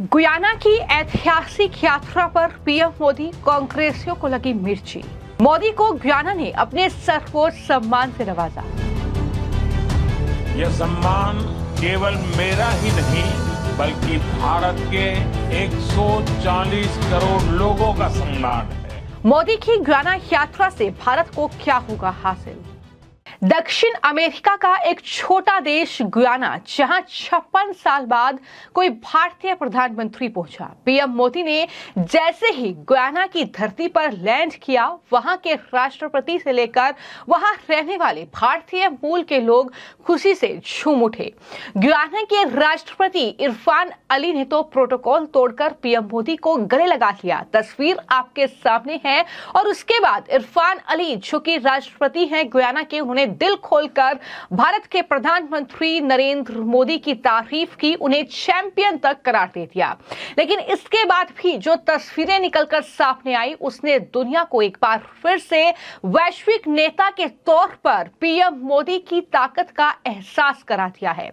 Guyana की ऐतिहासिक यात्रा पर पीएम मोदी, कांग्रेसियों को लगी मिर्ची। मोदी को गुयाना ने अपने सर्वोच्च सम्मान से नवाजा। यह सम्मान केवल मेरा ही नहीं बल्कि भारत के 140 करोड़ लोगों का सम्मान है। मोदी की गुयाना यात्रा से भारत को क्या होगा हासिल? दक्षिण अमेरिका का एक छोटा देश गुयाना, जहां 56 साल बाद कोई भारतीय प्रधानमंत्री पहुंचा। पीएम मोदी ने जैसे ही गुयाना की धरती पर लैंड किया, वहां के राष्ट्रपति से लेकर वहां रहने वाले भारतीय मूल के लोग खुशी से झूम उठे। गुयाना के राष्ट्रपति इरफान अली ने तो प्रोटोकॉल तोड़कर पीएम मोदी को गले लगा लिया। तस्वीर आपके सामने है। और उसके बाद इरफान अली, जो कि राष्ट्रपति हैं गुयाना के, उन्होंने दिल खोलकर भारत के प्रधानमंत्री नरेंद्र मोदी की तारीफ की, उन्हें चैंपियन तक करार दे दिया। लेकिन इसके बाद भी जो तस्वीरें निकलकर सामने आई, उसने दुनिया को एक बार फिर से वैश्विक नेता के तौर पर पीएम मोदी की ताकत का एहसास करा दिया है।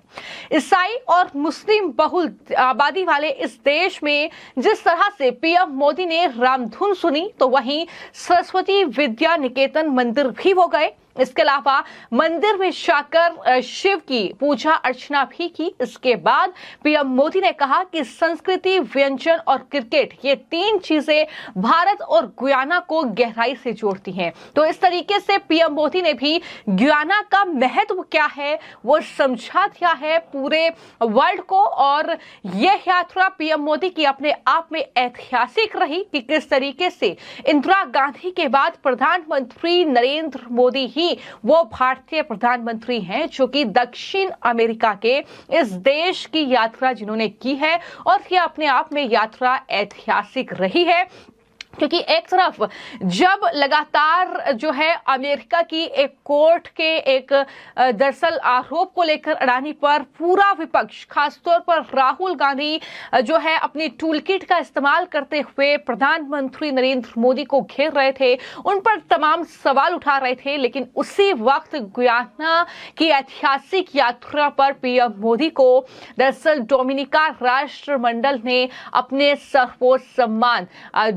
ईसाई और मुस्लिम बहुल आबादी वाले इस देश में जिस तरह से पीएम मोदी ने रामधुन सुनी, तो वहीं सरस्वती विद्या निकेतन मंदिर भी हो गए। इसके अलावा मंदिर में जाकर शिव की पूजा अर्चना भी की। इसके बाद पीएम मोदी ने कहा कि संस्कृति, व्यंजन और क्रिकेट, ये तीन चीजें भारत और गुयाना को गहराई से जोड़ती हैं। तो इस तरीके से पीएम मोदी ने भी गुयाना का महत्व क्या है वो समझा दिया है पूरे वर्ल्ड को। और यह यात्रा पीएम मोदी की अपने आप में ऐतिहासिक रही कि किस तरीके से इंदिरा गांधी के बाद प्रधानमंत्री नरेंद्र मोदी ही वो भारतीय प्रधानमंत्री हैं जो कि दक्षिण अमेरिका के इस देश की यात्रा जिन्होंने की है। और ये अपने आप में यात्रा ऐतिहासिक रही है, क्योंकि एक तरफ जब लगातार जो है अमेरिका की एक कोर्ट के एक दरअसल आरोप को लेकर अडानी पर पूरा विपक्ष, खासतौर पर राहुल गांधी जो है अपनी टूलकिट का इस्तेमाल करते हुए प्रधानमंत्री नरेंद्र मोदी को घेर रहे थे, उन पर तमाम सवाल उठा रहे थे। लेकिन उसी वक्त गुयाना की ऐतिहासिक यात्रा पर पीएम मोदी को दरअसल डोमिनिका राष्ट्रमंडल ने अपने सर्वोच्च सम्मान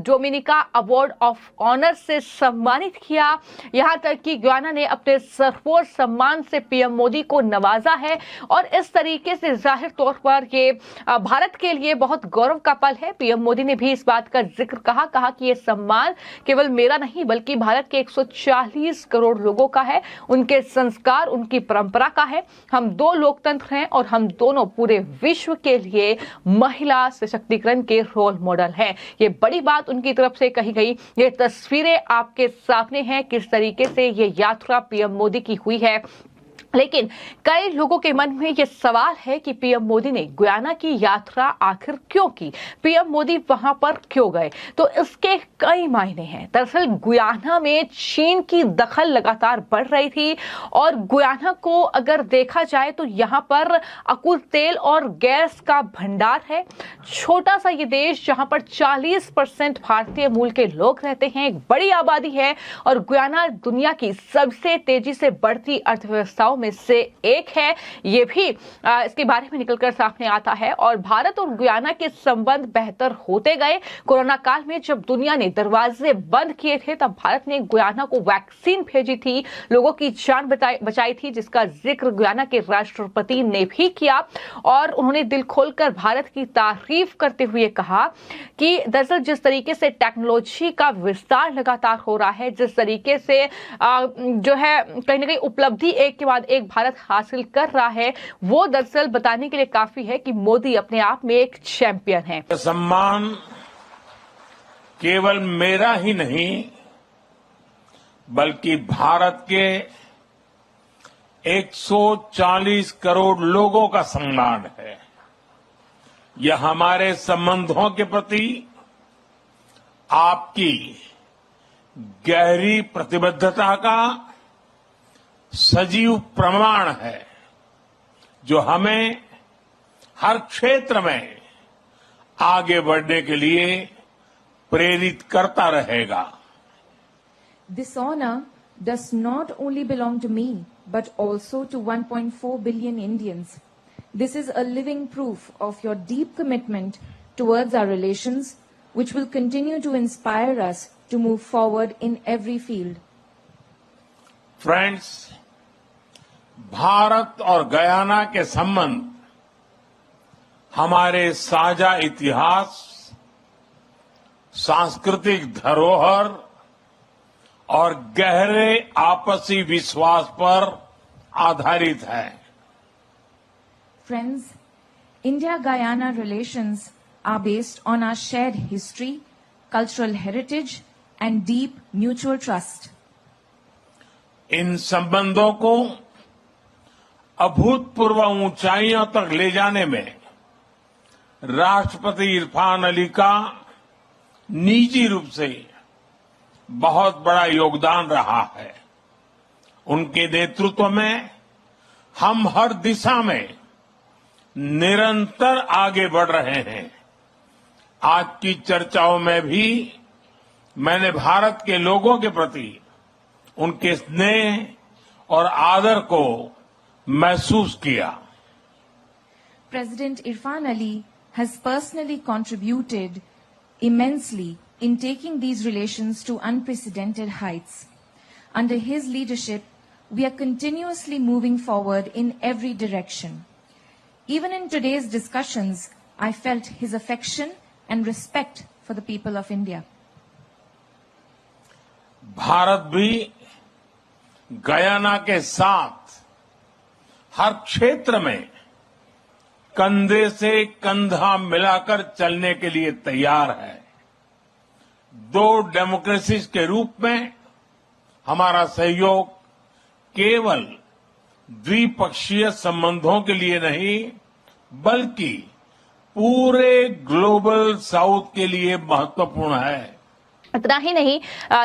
डोमिनिका अवार्ड ऑफ ऑनर से सम्मानित किया। यहां तक कि गुयाना ने अपने सर्वोच्च सम्मान से पीएम मोदी को नवाजा है। और इस तरीके से जाहिर तौर पर ये भारत के लिए बहुत गौरव का पल है। पीएम मोदी ने भी इस बात का जिक्र कहा कि ये सम्मान केवल मेरा नहीं बल्कि भारत के 140 करोड़ लोगों का है, उनके संस्कार, उनकी परंपरा का है। हम दो लोकतंत्र हैं और हम दोनों पूरे विश्व के लिए महिला सशक्तिकरण के रोल मॉडल हैं। ये बड़ी बात उनकी तरफ से कही गई। ये तस्वीरें आपके सामने हैं किस तरीके से ये यात्रा पीएम मोदी की हुई है। लेकिन कई लोगों के मन में यह सवाल है कि पीएम मोदी ने गुयाना की यात्रा आखिर क्यों की, पीएम मोदी वहां पर क्यों गए? तो इसके कई मायने हैं। दरअसल गुयाना में चीन की दखल लगातार बढ़ रही थी और गुयाना को अगर देखा जाए तो यहां पर अकुल तेल और गैस का भंडार है। छोटा सा ये देश जहां पर 40% भारतीय मूल के लोग रहते हैं, एक बड़ी आबादी है। और गुयाना दुनिया की सबसे तेजी से बढ़ती अर्थव्यवस्थाओं में से एक है। ये भी इसके बारे में निकलकर सामने आता है। और भारत और गुयाना के संबंध बेहतर होते गए। कोरोना काल में जब दुनिया ने दरवाजे बंद किए थे, तब भारत ने गुयाना को वैक्सीन भेजी थी, लोगों की जान बचाई थी, जिसका जिक्र गुयाना के राष्ट्रपति ने भी किया। और उन्होंने दिल खोलकर भारत की तारीफ करते हुए कहा कि दरअसल जिस तरीके से टेक्नोलॉजी का विस्तार लगातार हो रहा है, जिस तरीके से जो है कहीं ना कहीं उपलब्धि एक के बाद एक भारत हासिल कर रहा है, वो दरअसल बताने के लिए काफी है कि मोदी अपने आप में एक चैंपियन है। सम्मान केवल मेरा ही नहीं बल्कि भारत के 140 करोड़ लोगों का सम्मान है। यह हमारे संबंधों के प्रति आपकी गहरी प्रतिबद्धता का सजीव प्रमाण है, जो हमें हर क्षेत्र में आगे बढ़ने के लिए प्रेरित करता रहेगा। This honor does not only belong to me, but also to 1.4 billion Indians. This is a living proof of your deep commitment towards our relations, which will continue to inspire us to move forward in every field. Friends, Bharat और Guyana के संबंध हमारे साझा इतिहास, सांस्कृतिक धरोहर और गहरे आपसी विश्वास पर आधारित है। Friends, India-Guyana relations are based on our shared history, cultural heritage, and deep mutual trust. इन संबंधों को अभूतपूर्व ऊंचाइयों तक ले जाने में राष्ट्रपति इरफान अली का निजी रूप से बहुत बड़ा योगदान रहा है। उनके नेतृत्व में हम हर दिशा में निरंतर आगे बढ़ रहे हैं। आज की चर्चाओं में भी मैंने भारत के लोगों के प्रति उनके स्नेह और आदर को महसूस किया। President Irfan Ali has personally contributed immensely in taking these relations to unprecedented heights. Under his leadership, we are continuously moving forward in every direction. Even in today's discussions, I felt his affection and respect for the people of India. Bharat भी Guyana के साथ हर क्षेत्र में कंधे से कंधा मिलाकर चलने के लिए तैयार है। दो डेमोक्रेसीज के रूप में हमारा सहयोग केवल द्विपक्षीय संबंधों के लिए नहीं, बल्कि पूरे ग्लोबल साउथ के लिए महत्वपूर्ण है। इतना ही नहीं,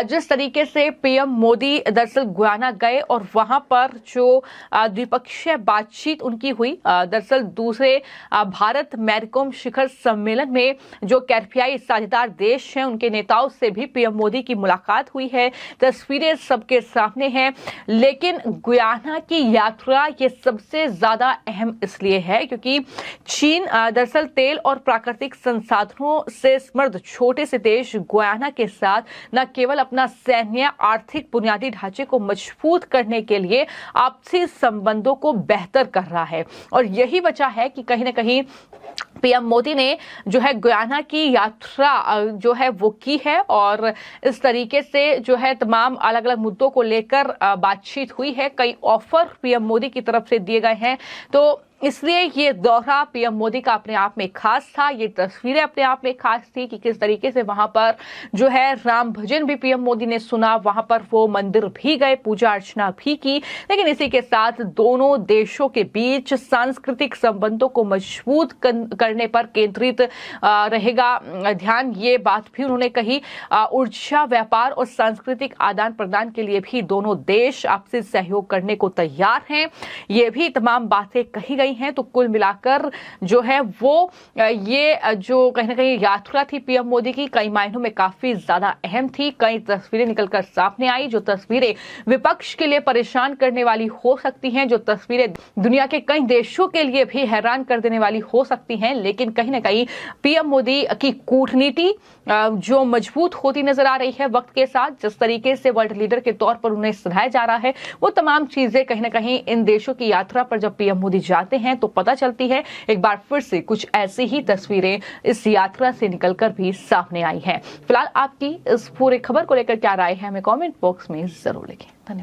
जिस तरीके से पीएम मोदी दरअसल गुयाना गए और वहां पर जो द्विपक्षीय बातचीत उनकी हुई, दरअसल दूसरे भारत मैरीकॉम शिखर सम्मेलन में जो कैरिबियाई साझेदार देश हैं उनके नेताओं से भी पीएम मोदी की मुलाकात हुई है। तस्वीरें सबके सामने हैं। लेकिन गुयाना की यात्रा ये सबसे ज्यादा अहम इसलिए है क्योंकि चीन दरअसल तेल और प्राकृतिक संसाधनों से समृद्ध छोटे से देश गुयाना के साथ न केवल अपना सैन्य आर्थिक बुनियादी ढांचे को मजबूत करने के लिए आपसी संबंधों को बेहतर कर रहा है। और यही वजह है कि कहीं न कहीं पीएम मोदी ने जो है गुयाना की यात्रा जो है वो की है और इस तरीके से जो है तमाम अलग अलग मुद्दों को लेकर बातचीत हुई है। कई ऑफर पीएम मोदी की तरफ से दिए गए हैं, तो इसलिए ये दौरा पीएम मोदी का अपने आप में खास था। ये तस्वीरें अपने आप में खास थी कि किस तरीके से वहां पर जो है राम भजन भी पीएम मोदी ने सुना, वहां पर वो मंदिर भी गए, पूजा अर्चना भी की। लेकिन इसी के साथ दोनों देशों के बीच सांस्कृतिक संबंधों को मजबूत करने पर केंद्रित रहेगा ध्यान, ये बात भी उन्होंने कही। ऊर्जा, व्यापार और सांस्कृतिक आदान प्रदान के लिए भी दोनों देश आपसी सहयोग करने को तैयार हैं। ये भी तमाम बातें कही गई हैं। तो कुल मिलाकर जो है वो ये जो कहीं ना कहीं यात्रा थी पीएम मोदी की, कई मायनों में काफी ज्यादा अहम थी। कई तस्वीरें निकलकर सामने आई जो तस्वीरें विपक्ष के लिए परेशान करने वाली हो सकती हैं, जो तस्वीरें दुनिया के कई देशों के लिए भी हैरान कर देने वाली हो सकती हैं। लेकिन कहीं ना कहीं पीएम मोदी की कूटनीति जो मजबूत होती नजर आ रही है वक्त के साथ, जिस तरीके से वर्ल्ड लीडर के तौर पर उन्हें सराहा जा रहा है, वो तमाम चीजें कहीं ना कहीं इन देशों की यात्रा पर जब पीएम मोदी जाते हैं तो पता चलती है। एक बार फिर से कुछ ऐसी ही तस्वीरें इस यात्रा से निकलकर भी सामने आई हैं। फिलहाल आपकी इस पूरी खबर को लेकर क्या राय है हमें कमेंट बॉक्स में जरूर लिखें। धन्यवाद।